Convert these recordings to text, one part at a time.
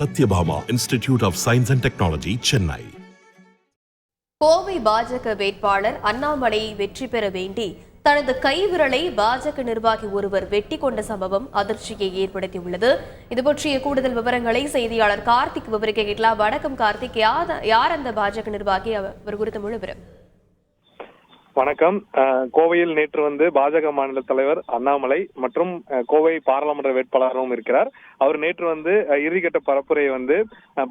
Satyabhama institute of science and technology, Chennai. Kovai பாஜக வேட்பாளர் அண்ணாமலை வெற்றி பெற வேண்டி தனது கைவிரலை பாஜக நிர்வாகி ஒருவர் வெட்டி கொண்ட சம்பவம் அதிர்ச்சியை ஏற்படுத்தியுள்ளது. இது பற்றிய கூடுதல் விவரங்களை செய்தியாளர் கார்த்திக் விவரிக்க கேட்கலாம். வணக்கம் கார்த்திக், யார் அந்த பாஜக நிர்வாகி, அவர் குறித்த முழு விவரம்? வணக்கம். கோவையில் நேற்று பாஜக மாநில தலைவர் அண்ணாமலை மற்றும் கோவை பாராளுமன்ற வேட்பாளரும் இருக்கிறார். அவர் நேற்று இறுதிக்கட்ட பரப்புரையை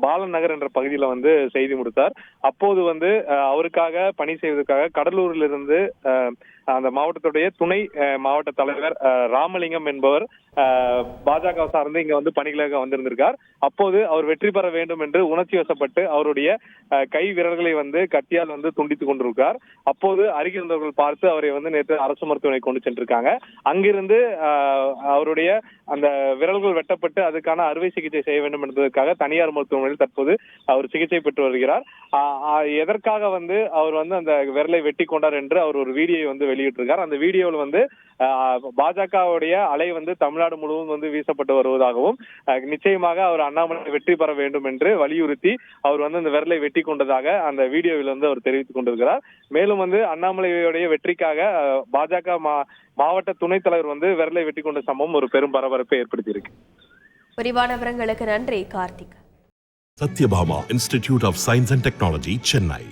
பாலன் நகர் என்ற பகுதியில செய்தி முடித்தார். அப்போது அவருக்காக பணி செய்வதற்காக கடலூரிலிருந்து அந்த மாவட்டத்துடைய துணை மாவட்ட தலைவர் ராமலிங்கம் என்பவர் பாஜக சார்ந்து இங்க பணிகளாக வந்திருந்திருக்கார். அப்போது அவர் வெற்றி பெற வேண்டும் என்று உணர்ச்சி வசப்பட்டு அவருடைய கை விரல்களை கத்தியால் துண்டித்துக் கொண்டிருக்கார். அப்போது அருகிருந்தவர்கள் பார்த்து அவரை நேற்று அரசு மருத்துவமனை கொண்டு சென்றிருக்காங்க. அங்கிருந்து அவருடைய அந்த விரல்கள் வெட்டப்பட்டு அதுக்கான அறுவை சிகிச்சை செய்ய வேண்டும் என்பதற்காக தனியார் மருத்துவமனையில் தற்போது அவர் சிகிச்சை பெற்று வருகிறார். எதற்காக அவர் அந்த விரலை வெட்டி கொண்டார் என்று அவர் ஒரு வீடியோ வெளியிட்டிருக்கார். அந்த வீடியோவில் பாஜகவுடைய அலை தமிழ்நாடு முழுவதும் வீசப்பட்டு வருவதாகவும் நிச்சயமாக அவர் அண்ணாமலை வெற்றி பெற வேண்டும் என்று வலியுறுத்தி அவர் அந்த விரலை வெட்டி கொண்டதாக அந்த வீடியோவில் அவர் தெரிவித்துக் கொண்டிருக்கிறார். மேலும் அண்ணாமலையுடைய வெற்றிக்காக பாஜக மாவட்ட துணைத் தலைவர் விரலை வெட்டி கொண்ட சம்பவம் ஒரு பெரும் பரபரப்பை ஏற்படுத்தியிருக்கு. விரிவான விவரங்களுக்கு நன்றி Karthik. Sathyabama institute of science and technology, Chennai.